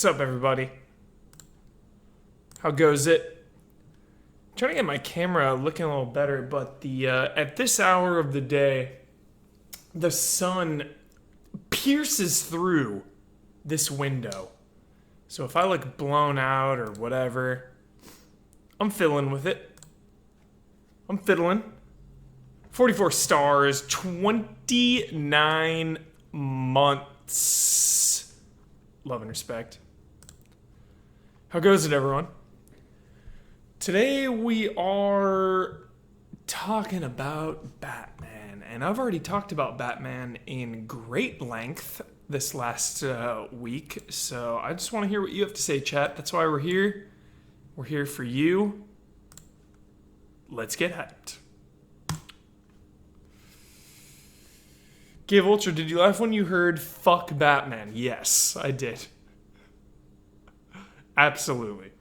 What's up, everybody? How goes it? I'm trying to get my camera looking a little better, but the at this hour of the day, the sun pierces through this window. So if I look blown out or whatever, I'm fiddling with it. I'm fiddling. 44 stars, 29 months. Love and respect. How goes it, everyone? Today we are talking about Batman, and I've already talked about Batman in great length this last week, so I just want to hear what you have to say, chat. That's why we're here. We're here for you. Let's get hyped. Gave Ultra, did you laugh when you heard "fuck Batman"? Yes, I did. Absolutely.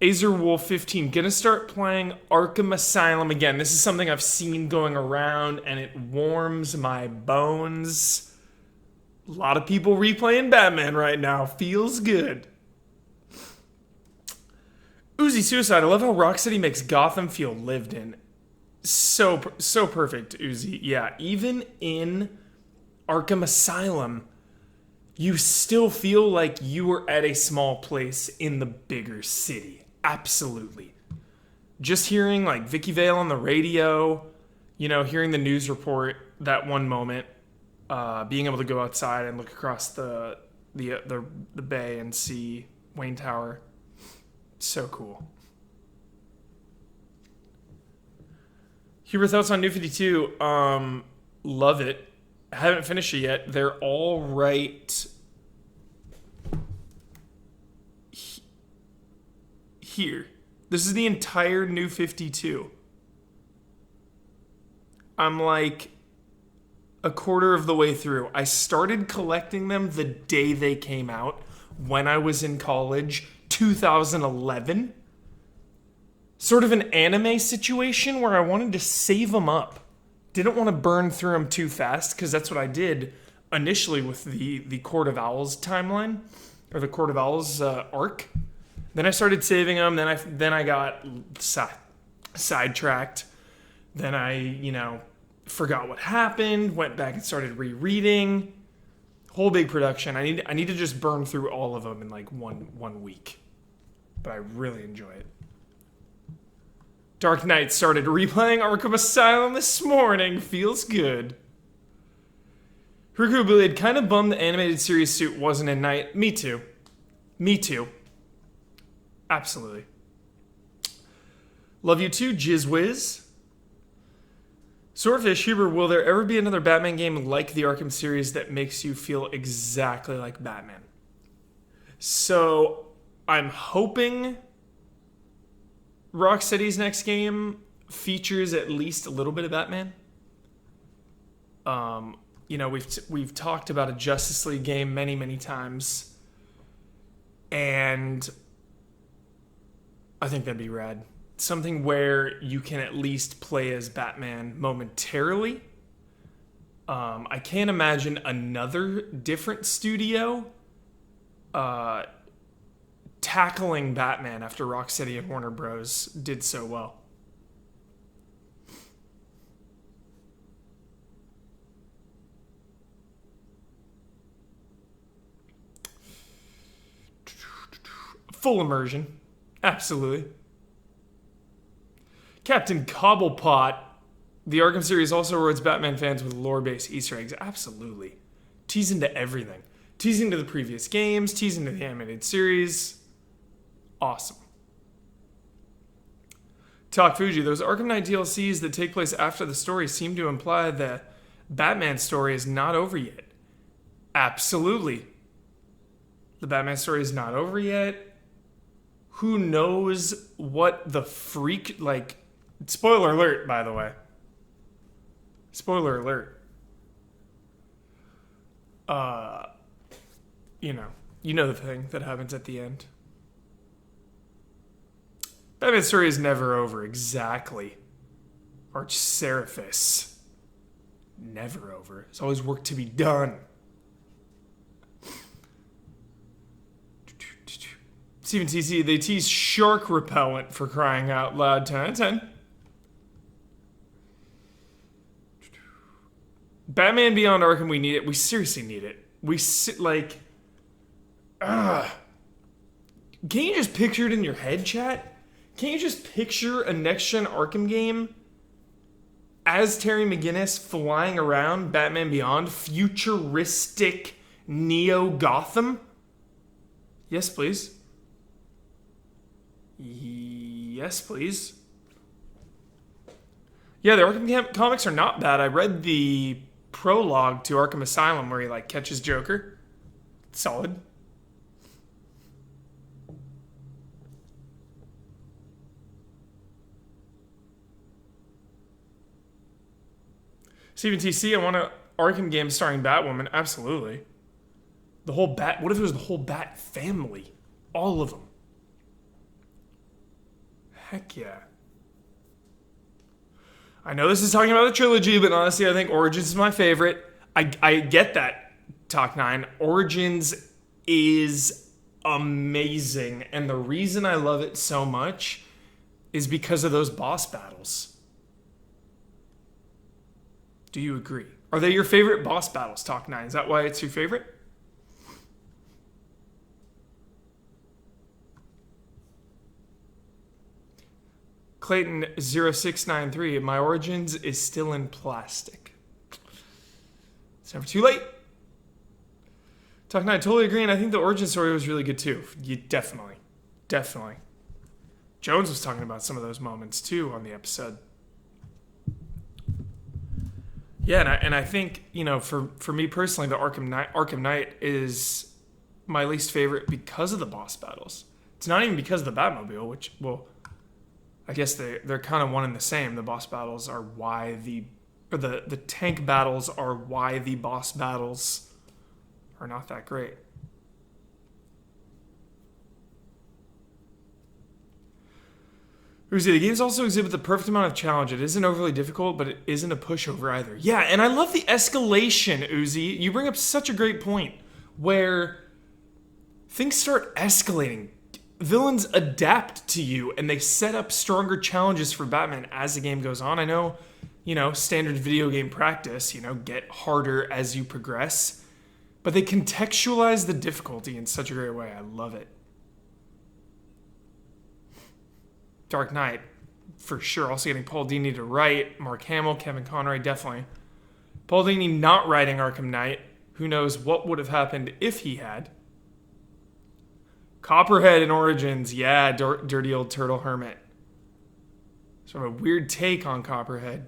Azerwolf15, gonna start playing Arkham Asylum again. This is something I've seen going around, and it warms my bones. A lot of people replaying Batman right now. Feels good. Uzi Suicide, I love how Rocksteady makes Gotham feel lived in. So perfect, Uzi. Yeah, even in Arkham Asylum, you still feel like you were at a small place in the bigger city. Absolutely. Just hearing like Vicky Vale on the radio, you know, hearing the news report that one moment, being able to go outside and look across the bay and see Wayne Tower. So cool. Huber, thoughts on New 52? Love it. I haven't finished it yet. They're all right here. This is the entire New 52. I'm like a quarter of the way through. I started collecting them the day they came out when I was in college, 2011. Sort of an anime situation where I wanted to save them up. Didn't want to burn through them too fast, because that's what I did initially with the Court of Owls timeline, or the Court of Owls arc. Then I started saving them. Then I got sidetracked. Then I forgot what happened. Went back and started rereading. Whole big production. I need to just burn through all of them in like one week. But I really enjoy it. Dark Knight started replaying Arkham Asylum this morning. Feels good. Riku Blade, kind of bummed the animated series suit wasn't in Night. Me too. Absolutely. Love you too, Jizzwiz. Swordfish, Huber, will there ever be another Batman game like the Arkham series that makes you feel exactly like Batman? So, I'm hoping Rocksteady's next game features at least a little bit of Batman. We've talked about a Justice League game many times, and I think that'd be rad. Something where you can at least play as Batman momentarily. I can't imagine another different studio tackling Batman after Rocksteady and Warner Bros. Did so well. Full immersion. Absolutely. Captain Cobblepot. The Arkham series also rewards Batman fans with lore-based Easter eggs. Absolutely. Teasing to everything. Teasing to the previous games. Teasing to the animated series. Awesome. Talk Fuji. Those Arkham Knight DLCs that take place after the story seem to imply the Batman story is not over yet. Absolutely. The Batman story is not over yet. Who knows what the freak, like, spoiler alert, by the way. Spoiler alert. You know the thing that happens at the end. Batman's story is never over, exactly. Arch Seraphis. never over. There's always work to be done. Steven TC, they tease shark repellent for crying out loud. 10 out of 10. Batman Beyond Arkham, we need it. We seriously need it. Can't you just picture it in your head, chat? Can't you just picture a next-gen Arkham game as Terry McGinnis flying around Batman Beyond, futuristic Neo-Gotham? Yes, please. Yes, please. Yeah, the Arkham comics are not bad. I read the prologue to Arkham Asylum where he catches Joker. Solid. Steven TC, I want an Arkham game starring Batwoman. Absolutely. The whole Bat... What if it was the whole Bat family? All of them. Heck yeah. I know this is talking about the trilogy, but honestly, I think Origins is my favorite. I get that, Talk 9. Origins is amazing. And the reason I love it so much is because of those boss battles. Do you agree? Are they your favorite boss battles, Talk 9? Is that why it's your favorite? Clayton 0693, my Origins is still in plastic. It's never too late. Talk 9, I totally agree, and I think the origin story was really good too. Definitely. Jones was talking about some of those moments too on the episode. Yeah, and I think, for me personally, the Arkham Knight is my least favorite because of the boss battles. It's not even because of the Batmobile, which, well, I guess they're kind of one and the same. The boss battles are why the tank battles are why the boss battles are not that great. Uzi, the games also exhibit the perfect amount of challenge. It isn't overly difficult, but it isn't a pushover either. Yeah, and I love the escalation, Uzi. You bring up such a great point where things start escalating. Villains adapt to you, and they set up stronger challenges for Batman as the game goes on. I know, standard video game practice, get harder as you progress. But they contextualize the difficulty in such a great way. I love it. Dark Knight, for sure. Also getting Paul Dini to write. Mark Hamill, Kevin Conroy, definitely. Paul Dini not writing Arkham Knight. Who knows what would have happened if he had. Copperhead in Origins. Yeah, dirty old turtle hermit. Sort of a weird take on Copperhead.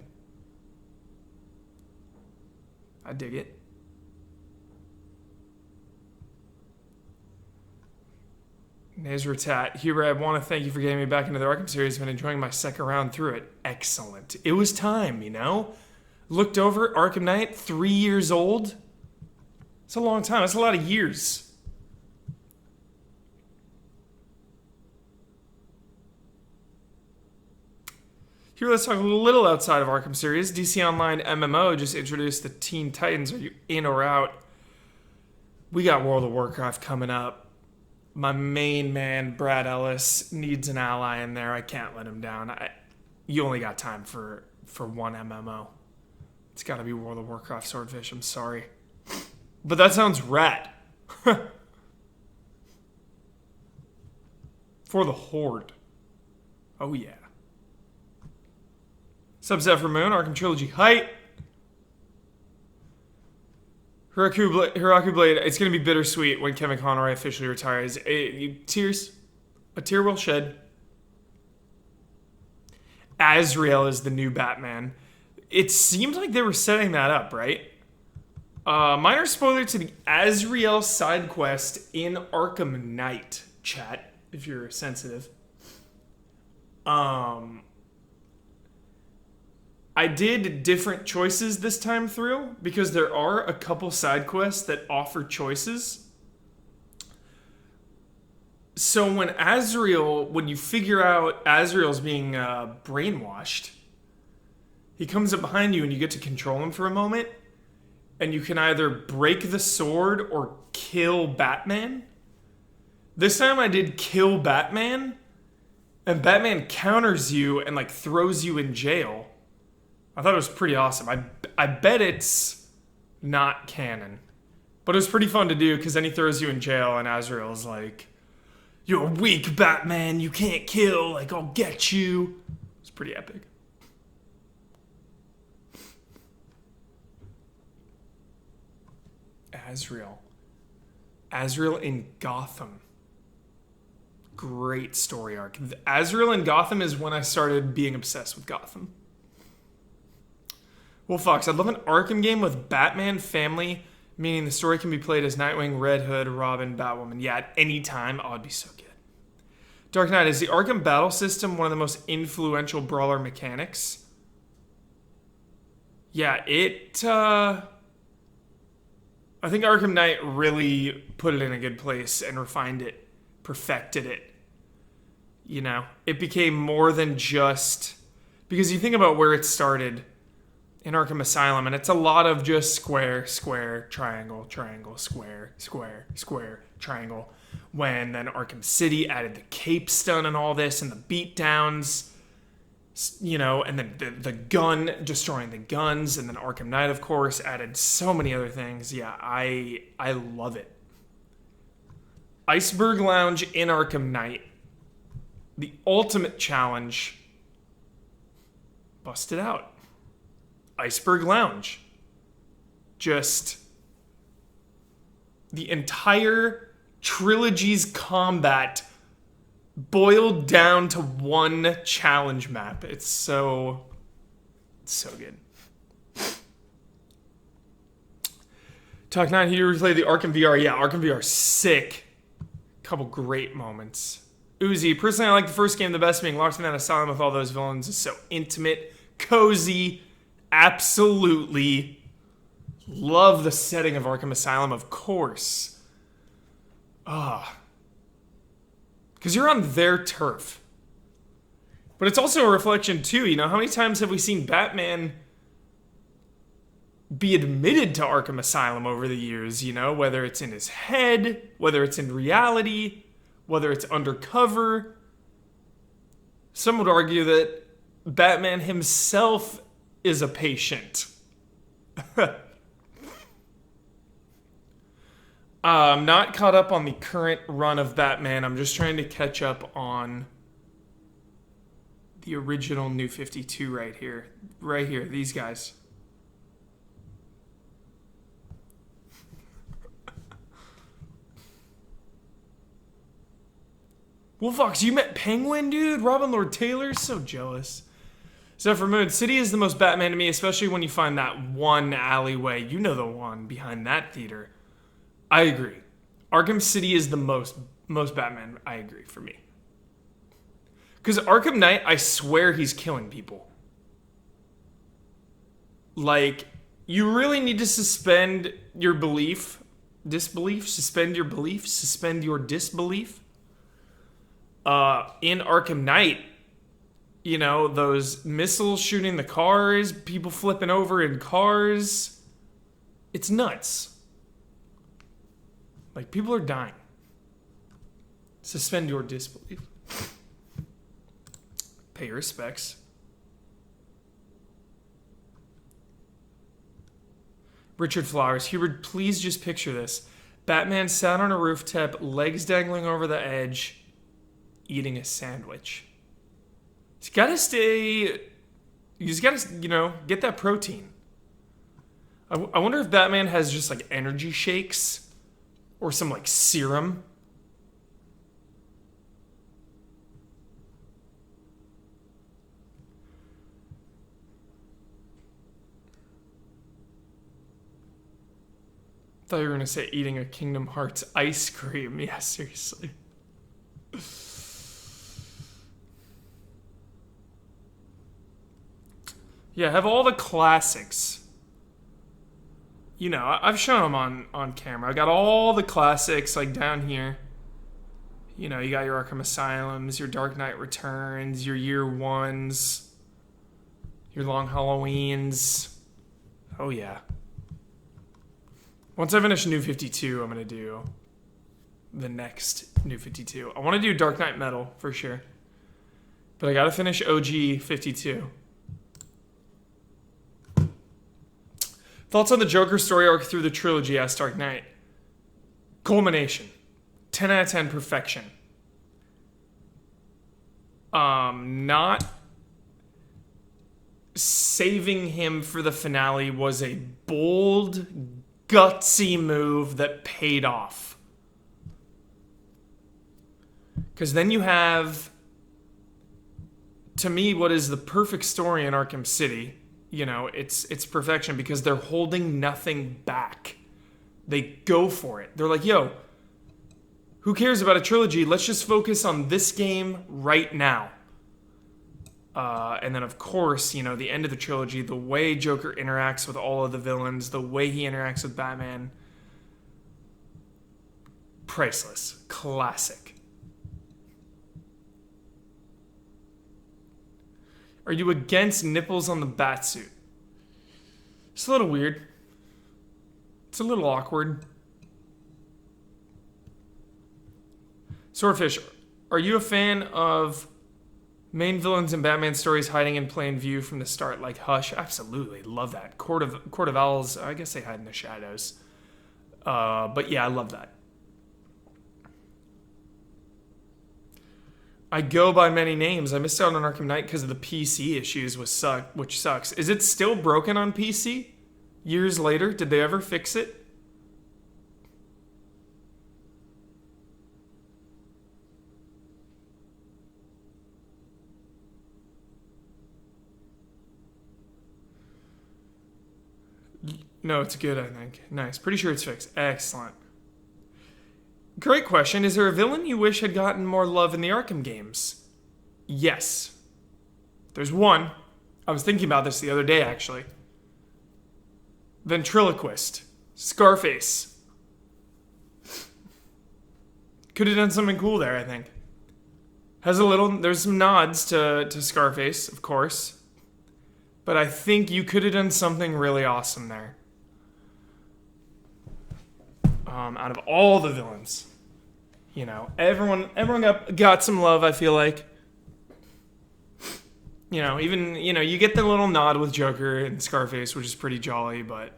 I dig it. Nezratat, Huber, I want to thank you for getting me back into the Arkham series. I've been enjoying my second round through it. Excellent. It was time, Looked over, Arkham Knight, 3 years old. It's a long time. That's a lot of years. Here, let's talk a little outside of Arkham series. DC Online MMO just introduced the Teen Titans. Are you in or out? We got World of Warcraft coming up. My main man, Brad Ellis, needs an ally in there. I can't let him down. You only got time for one MMO. It's got to be World of Warcraft Swordfish. I'm sorry. But that sounds rad. For the Horde. Oh, yeah. Sub-Zephyr Moon, Arkham Trilogy Height. Hiraku Blade, it's going to be bittersweet when Kevin Conroy officially retires. Tears. A tear will shed. Azrael is the new Batman. It seemed like they were setting that up, right? Minor spoiler to the Azrael side quest in Arkham Knight, chat, if you're sensitive. I did different choices this time through because there are a couple side quests that offer choices. So when you figure out Azrael's being brainwashed, he comes up behind you and you get to control him for a moment. And you can either break the sword or kill Batman. This time I did kill Batman. And Batman counters you and like throws you in jail. I thought it was pretty awesome. I bet it's not canon. But it was pretty fun to do because then he throws you in jail and Azrael's like, "You're weak, Batman. You can't kill. Like, I'll get you." It's pretty epic. Azrael in Gotham. Great story arc. Azrael in Gotham is when I started being obsessed with Gotham. Well, Fox, I'd love an Arkham game with Batman family, meaning the story can be played as Nightwing, Red Hood, Robin, Batwoman. Yeah, at any time. Oh, it'd be so good. Dark Knight, is the Arkham battle system one of the most influential brawler mechanics? Yeah, I think Arkham Knight really put it in a good place and refined it, perfected it. You know, it became more than just... Because you think about where it started in Arkham Asylum, and it's a lot of just square, square, triangle, triangle, square, square, square, triangle. When then Arkham City added the cape stun and all this, and the beatdowns, you know, and then the gun, destroying the guns, and then Arkham Knight, of course, added so many other things. Yeah, I love it. Iceberg Lounge in Arkham Knight. The ultimate challenge. Busted out. Iceberg Lounge. Just the entire Trilogy's combat boiled down to one challenge map. It's so good. Talk 9, he replayed the Arkham VR. Yeah, Arkham VR, sick. Couple great moments. Uzi, personally, I like the first game the best, being locked in that asylum with all those villains is so intimate, cozy, absolutely. Love the setting of Arkham Asylum, of course. Because you're on their turf. But it's also a reflection, too. You know, how many times have we seen Batman be admitted to Arkham Asylum over the years, you know? Whether it's in his head, whether it's in reality, whether it's undercover. Some would argue that Batman himself is a patient. I'm not caught up on the current run of Batman. I'm just trying to catch up on the original New 52 right here. Right here, these guys. Well, Fox, you met Penguin, dude? Robin Lord Taylor? So jealous. Zephyr Moon, City is the most Batman to me, especially when you find that one alleyway. You know the one behind that theater. I agree. Arkham City is the most Batman. I agree, for me. Because Arkham Knight, I swear he's killing people. Like, you really need to suspend your disbelief, suspend your disbelief. In Arkham Knight, you know, those missiles shooting the cars, people flipping over in cars. It's nuts. Like, people are dying. Suspend your disbelief. Pay your respects. Richard Flowers. Hubert, please just picture this. Batman sat on a rooftop, legs dangling over the edge, eating a sandwich. You just gotta, you know, get that protein. I wonder if Batman has just, like, energy shakes or some, like, serum. I thought you were going to say eating a Kingdom Hearts ice cream. Yeah, seriously. Yeah, have all the classics. You know, I've shown them on camera. I got all the classics, like, down here. You know, you got your Arkham Asylums, your Dark Knight Returns, your Year Ones. Your long Halloweens. Oh, yeah. Once I finish New 52, I'm going to do the next New 52. I want to do Dark Knight Metal, for sure. But I got to finish OG 52. Thoughts on the Joker story arc through the trilogy as Dark Knight? Culmination. 10 out of 10 perfection. Not saving him for the finale was a bold, gutsy move that paid off. Because then you have, to me, what is the perfect story in Arkham City. You know, it's perfection because they're holding nothing back. They go for it. They're like, yo, who cares about a trilogy? Let's just focus on this game right now. And then, of course, you know, the end of the trilogy, the way Joker interacts with all of the villains, the way he interacts with Batman. Priceless. Classic. Are you against nipples on the batsuit? It's a little weird. It's a little awkward. Swordfish, are you a fan of main villains in Batman stories hiding in plain view from the start, like Hush? Absolutely, love that. Court of Owls, I guess they hide in the shadows. But yeah, I love that. I go by many names. I missed out on Arkham Knight because of the PC issues, which sucks. Is it still broken on PC? Years later, did they ever fix it? No, it's good, I think. Nice. Pretty sure it's fixed. Excellent. Great question. Is there a villain you wish had gotten more love in the Arkham games? Yes. There's one. I was thinking about this the other day, actually. Ventriloquist. Scarface. Could have done something cool there, I think. There's some nods to Scarface, of course. But I think you could have done something really awesome there. Out of all the villains, you know, everyone got some love, I feel like. You know, even, you know, you get the little nod with Joker and Scarface, which is pretty jolly, but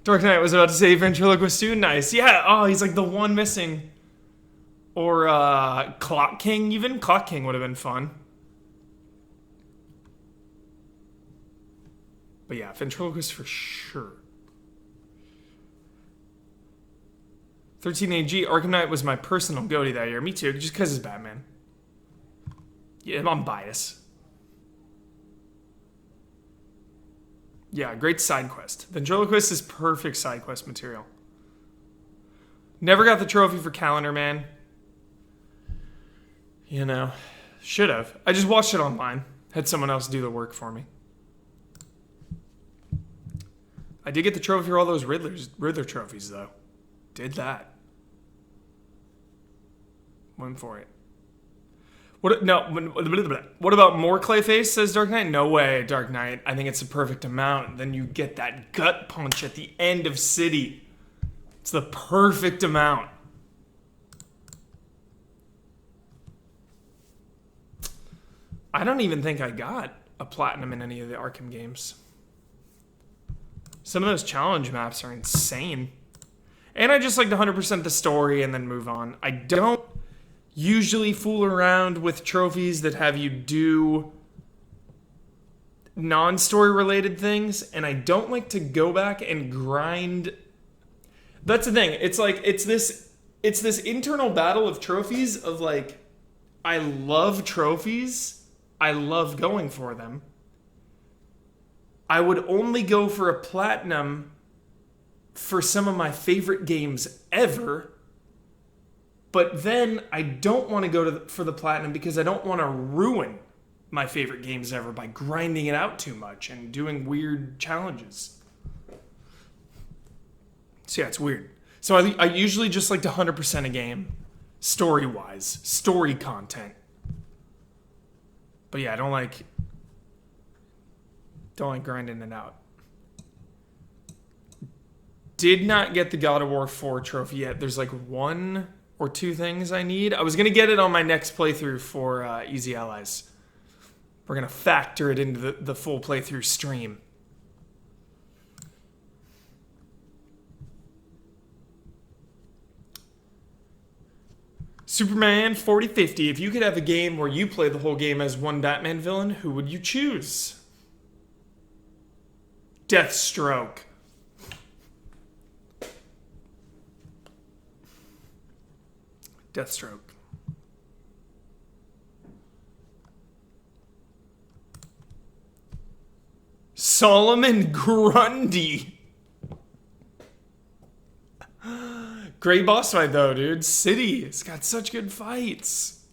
Dark Knight was about to say Ventriloquist too. Nice. Yeah, oh, he's like the one missing. Or Clock King, even. Clock King would have been fun. But yeah, Ventriloquist for sure. 13AG, Arkham Knight was my personal goatee that year. Me too, just because it's Batman. Yeah, I'm biased. Yeah, great side quest. Ventriloquist is perfect side quest material. Never got the trophy for Calendar Man. You know, should have. I just watched it online. Had someone else do the work for me. I did get the trophy for all those Riddler trophies, though. Did that. Went for it. What about more Clayface, says Dark Knight? No way, Dark Knight. I think it's the perfect amount. Then you get that gut punch at the end of City. It's the perfect amount. I don't even think I got a platinum in any of the Arkham games. Some of those challenge maps are insane. And I just like to 100% the story and then move on. I don't usually fool around with trophies that have you do non-story related things, and I don't like to go back and grind. That's the thing. It's like it's this internal battle of trophies of like, I love trophies. I love going for them. I would only go for a platinum for some of my favorite games ever. But then I don't want to go for the platinum because I don't want to ruin my favorite games ever by grinding it out too much and doing weird challenges. So yeah, it's weird. So I usually just like to 100% a game, story-wise, story content. But yeah, I don't like Don't like grinding it out. Did not get the God of War 4 trophy yet. There's like 1 or 2 things I need. I was going to get it on my next playthrough for Easy Allies. We're going to factor it into the full playthrough stream. Superman 4050. If you could have a game where you play the whole game as one Batman villain, who would you choose? Deathstroke. Deathstroke. Solomon Grundy. Great boss fight though, dude. City. It's got such good fights.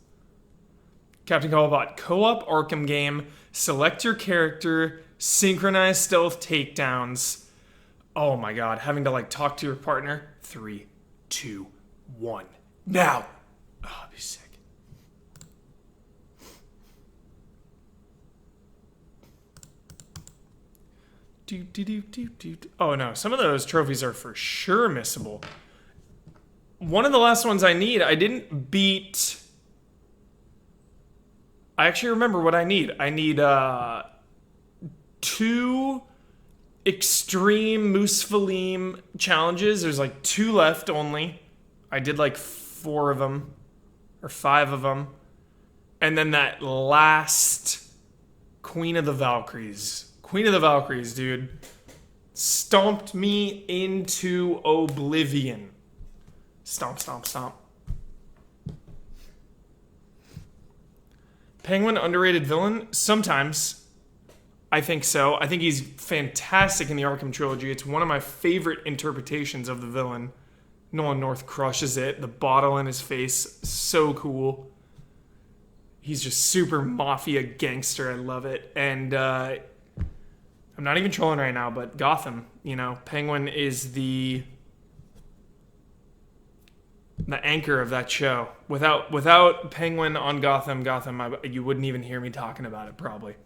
Captain Callbot. Co-op Arkham game. Select your character. Synchronize stealth takedowns. Oh my god. Having to like talk to your partner. 3, 2, 1. Now. Oh, that'd be sick. Oh no, some of those trophies are for sure missable. One of the last ones I need, I didn't beat... I actually remember what I need. I need 2 extreme Musfalim challenges. There's like 2 left only. I did like 4 of them. Or 5 of them. And then that last Queen of the Valkyries. Queen of the Valkyries, dude. Stomped me into oblivion. Stomp, stomp, stomp. Penguin, underrated villain? Sometimes. I think so. I think he's fantastic in the Arkham Trilogy. It's one of my favorite interpretations of the villain. Nolan North crushes it. The bottle in his face, so cool. He's just super mafia gangster. I love it. And I'm not even trolling right now, but Gotham, you know, Penguin is the anchor of that show. Without Penguin on Gotham, you wouldn't even hear me talking about it, probably.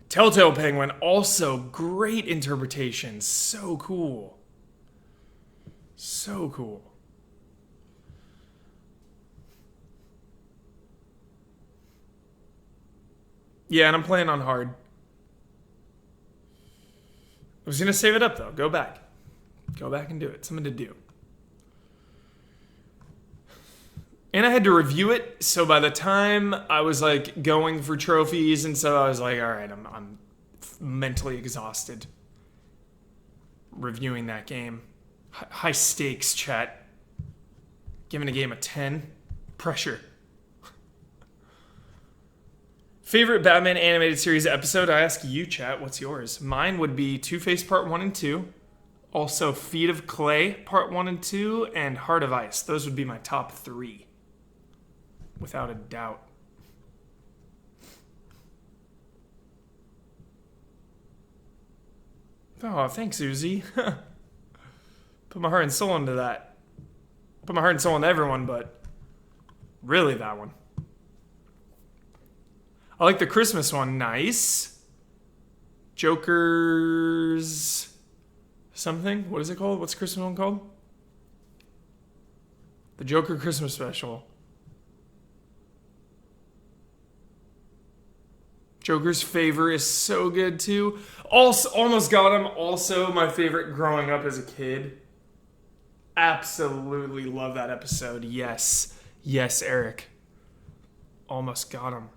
Telltale Penguin, also great interpretation. So cool. So cool. Yeah, and I'm playing on hard. I was going to save it up, though. Go back. Go back and do it. Something to do. And I had to review it, so by the time I was, like, going for trophies and stuff, I was like, all right, I'm mentally exhausted reviewing that game. High stakes, chat. Giving a game a 10. Pressure. Favorite Batman animated series episode? I ask you, chat. What's yours? Mine would be Two-Face Part 1 and 2. Also, Feet of Clay Part 1 and 2. And Heart of Ice. Those would be my top 3. Without a doubt. Oh, thanks, Uzi. Put my heart and soul into that. Put my heart and soul into everyone, but really that one. I like the Christmas one. Nice. Joker's something? What is it called? What's the Christmas one called? The Joker Christmas Special. Joker's Favor is so good too. Also, almost got him. Also my favorite growing up as a kid. Absolutely love that episode. Yes. Yes, Eric. Almost got him.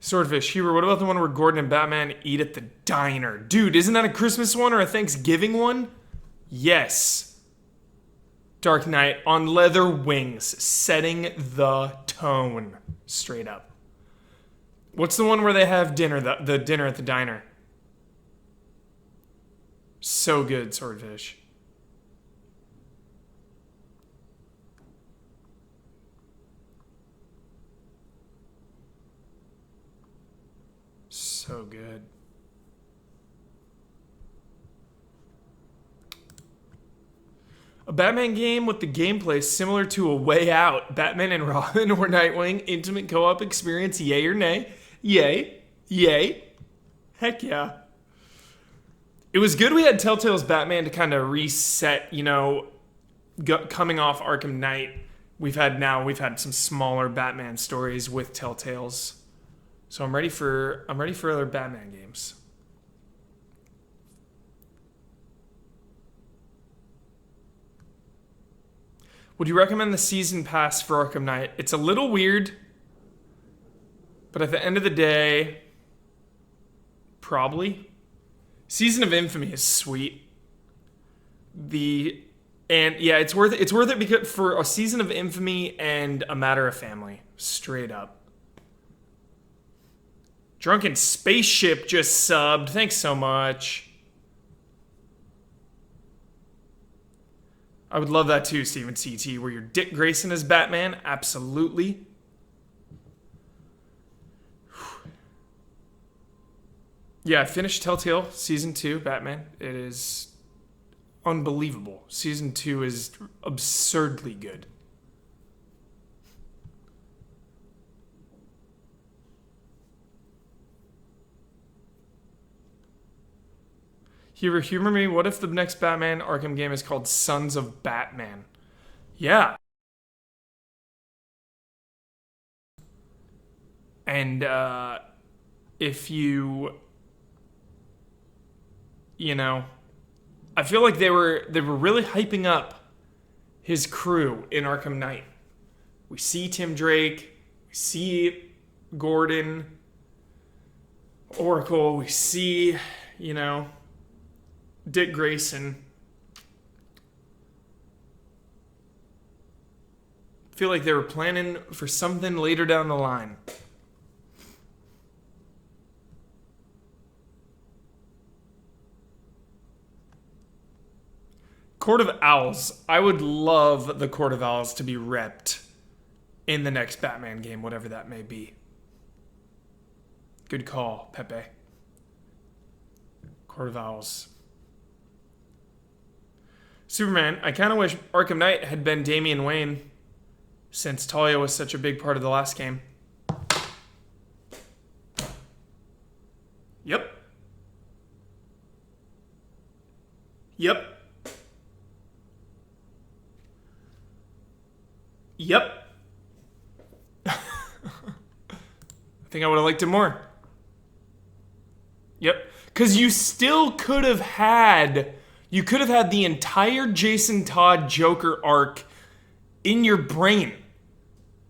Swordfish, Huber, what about the one where Gordon and Batman eat at the diner? Dude, isn't that a Christmas one or a Thanksgiving one? Yes. Dark Knight on leather wings, setting the tone. Straight up. What's the one where they have dinner, the dinner at the diner? So good, Swordfish. So good. A Batman game with the gameplay similar to A Way Out, Batman and Robin or Nightwing, intimate co-op experience, yay or nay? Yay. Yay. Heck yeah. It was good we had Telltale's Batman to kind of reset, you know, coming off Arkham Knight. We've had some smaller Batman stories with Telltale's. So I'm ready for other Batman games. Would you recommend the season pass for Arkham Knight? It's a little weird, but at the end of the day, probably. Season of Infamy is sweet. It's worth it because for a Season of Infamy and A Matter of Family, straight up. Drunken Spaceship just subbed. Thanks so much. I would love that too, Steven CT, where you're Dick Grayson as Batman. Absolutely. Yeah, I finished Telltale Season 2, Batman. It is unbelievable. Season 2 is absurdly good. Humor me, what if the next Batman Arkham game is called Sons of Batman? Yeah. And if you know, I feel like they were really hyping up his crew in Arkham Knight. We see Tim Drake, we see Gordon, Oracle, we see, you know, Dick Grayson. I feel like they were planning for something later down the line. Court of Owls. I would love the Court of Owls to be repped in the next Batman game, whatever that may be. Good call, Pepe. Court of Owls. Superman, I kind of wish Arkham Knight had been Damian Wayne, since Talia was such a big part of the last game. Yep. Yep. Yep. I think I would have liked it more. Yep. Because you still could have had... You could have had the entire Jason Todd Joker arc in your brain.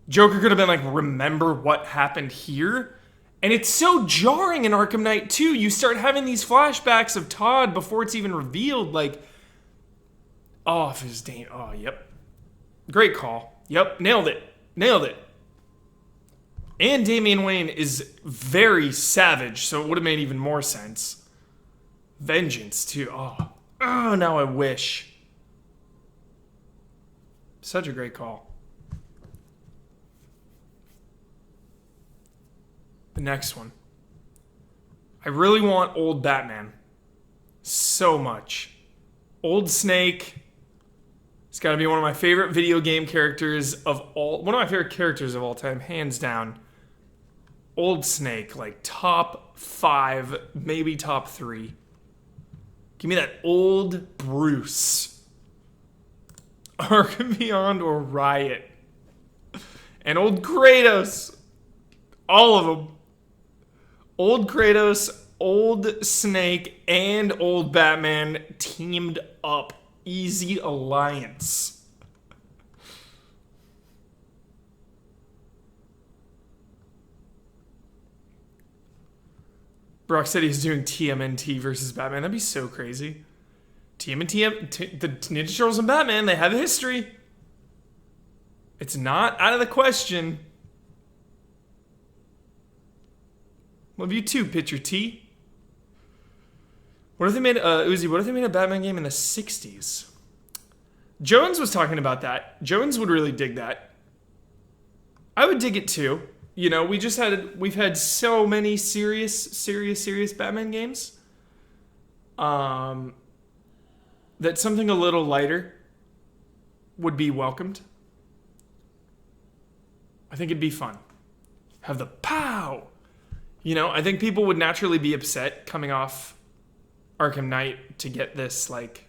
Joker could have been like, remember what happened here? And it's so jarring in Arkham Knight 2. You start having these flashbacks of Todd before it's even revealed. Like, oh, if it's Dane. Oh, yep. Great call. Yep, nailed it. Nailed it. And Damian Wayne is very savage, so it would have made even more sense. Vengeance, too. Oh, now I wish. Such a great call. The next one. I really want old Batman. So much. Old Snake. It's got to be one of my favorite video game characters of all... One of my favorite characters of all time, hands down. Old Snake, like top 5, maybe top 3. Give me that old Bruce. Arkham Beyond or Riot. And old Kratos. All of them. Old Kratos, old Snake, and old Batman teamed up. Easy alliance. Rocksteady is doing TMNT versus Batman. That'd be so crazy. TMNT, the Ninja Turtles and Batman, they have a history. It's not out of the question. Love you too, Pitcher T. What if they made Uzi? What if they made a Batman game in the '60s? Jones was talking about that. Jones would really dig that. I would dig it too. You know, we've had so many serious Batman games. That something a little lighter would be welcomed. I think it'd be fun. Have the pow! You know, I think people would naturally be upset coming off Arkham Knight to get this, like,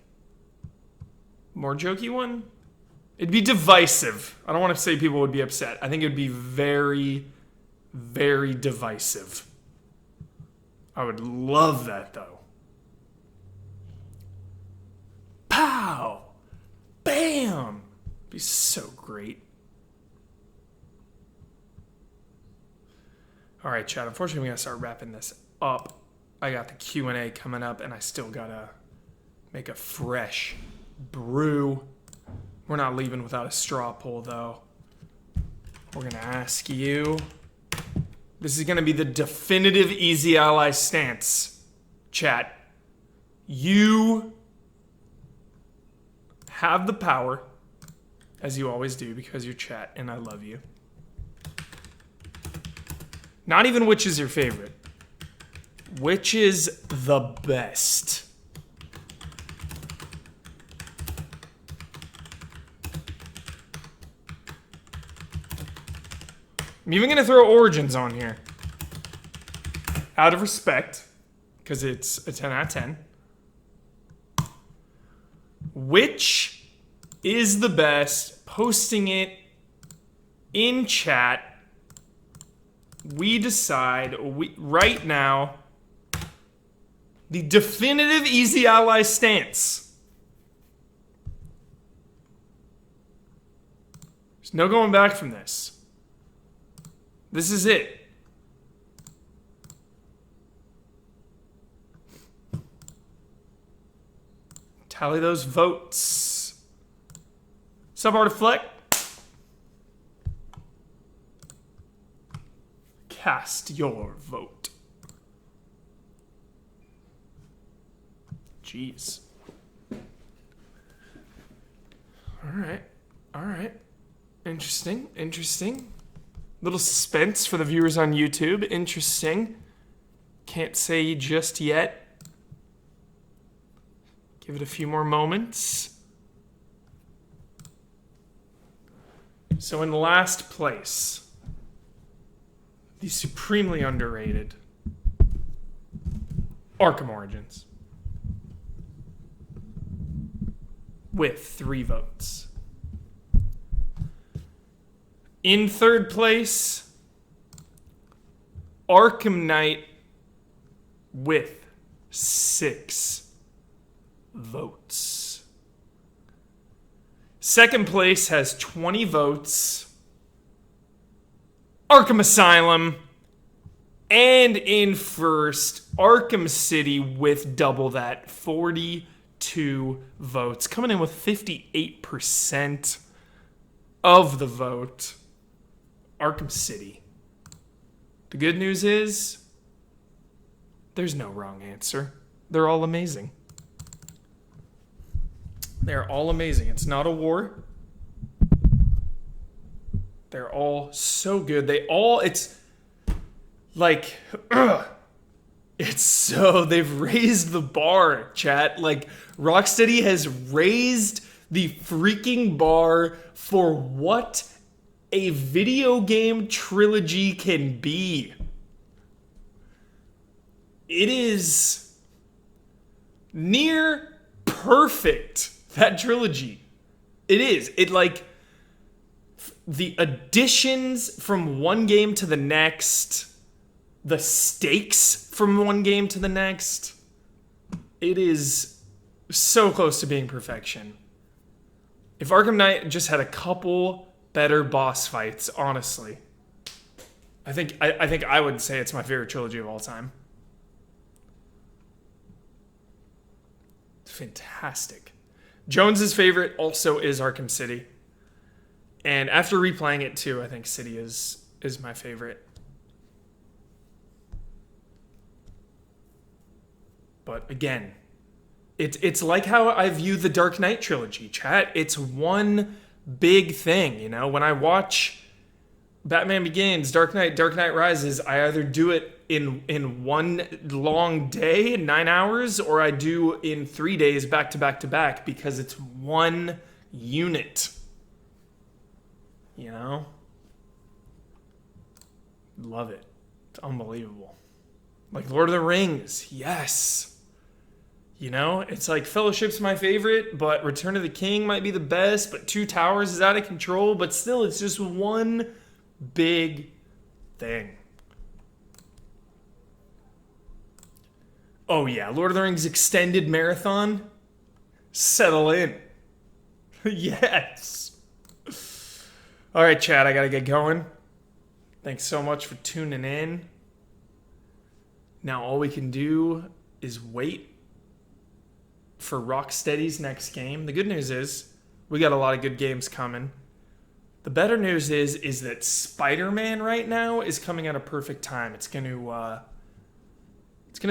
more jokey one. It'd be divisive. I don't want to say people would be upset. I think it would be very, very divisive. I would love that, though. Pow! Bam! It'd be so great. All right, chat. Unfortunately, we gotta start wrapping this up. I got the Q&A coming up, and I still gotta make a fresh brew. We're not leaving without a straw poll, though. We're gonna ask you. This is gonna be the definitive Easy Ally stance, chat. You have the power, as you always do, because you're chat, and I love you. Not even which is your favorite. Which is the best? I'm even going to throw Origins on here. Out of respect, because it's a 10 out of 10. Which is the best? Posting it in chat. We decide right now the definitive Easy Ally stance. There's no going back from this. This is it. Tally those votes. Sub Artiflect. Cast your vote. Jeez. All right. Interesting. Little suspense for the viewers on YouTube. Interesting. Can't say just yet. Give it a few more moments. So in last place, the supremely underrated Arkham Origins, with 3 votes. In third place, Arkham Knight with 6 votes. Second place has 20 votes. Arkham Asylum. And in first, Arkham City with double that, 42 votes. Coming in with 58% of the vote. Arkham City. The good news is, there's no wrong answer. They're all amazing. They're all amazing. It's not a war. They're all so good. It's like, they've raised the bar, chat. Like, Rocksteady has raised the freaking bar for what a video game trilogy can be. It is near perfect, that trilogy. It is. It, like, the additions from one game to the next, the stakes from one game to the next, it is so close to being perfection. If Arkham Knight just had a couple better boss fights, honestly, I think I would say it's my favorite trilogy of all time. It's fantastic. Jones's favorite also is Arkham City. And after replaying it too, I think City is my favorite. But again, it's like how I view the Dark Knight trilogy, chat. It's one big thing, you know? When I watch Batman Begins, Dark Knight Rises, I either do it in one long day, 9 hours, or I do in 3 days back to back to back, because it's one unit. You know? Love it. It's unbelievable. Like Lord of the Rings, yes. You know, it's like Fellowship's my favorite, but Return of the King might be the best, but Two Towers is out of control, but still, it's just one big thing. Oh yeah, Lord of the Rings Extended Marathon. Settle in. Yes. All right, Chad, I gotta get going. Thanks so much for tuning in. Now all we can do is wait for Rocksteady's next game. The good news is we got a lot of good games coming. The better news is that Spider-Man right now is coming at a perfect time. It's gonna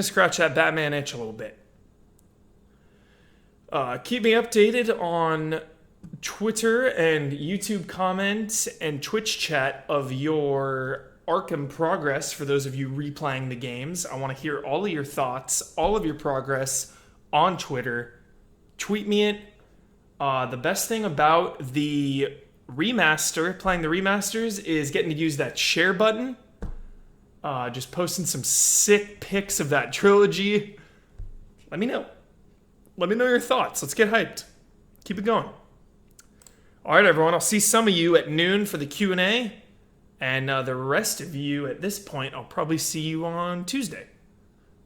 scratch that Batman itch a little bit. Keep me updated on Twitter and YouTube comments and Twitch chat of your Arkham progress for those of you replaying the games. I want to hear all of your thoughts, all of your progress on Twitter. Tweet me it. The best thing about the remaster, playing the remasters, is getting to use that share button. Just posting some sick pics of that trilogy. Let me know. Let me know your thoughts. Let's get hyped. Keep it going. All right, everyone. I'll see some of you at noon for the Q&A. And the rest of you at this point, I'll probably see you on Tuesday.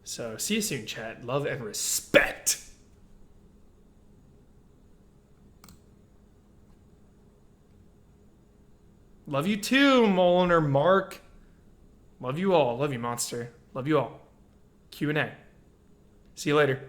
So see you soon, chat. Love and respect. Love you too, Molinar Mark. Love you all. Love you, Monster. Love you all. Q&A. See you later.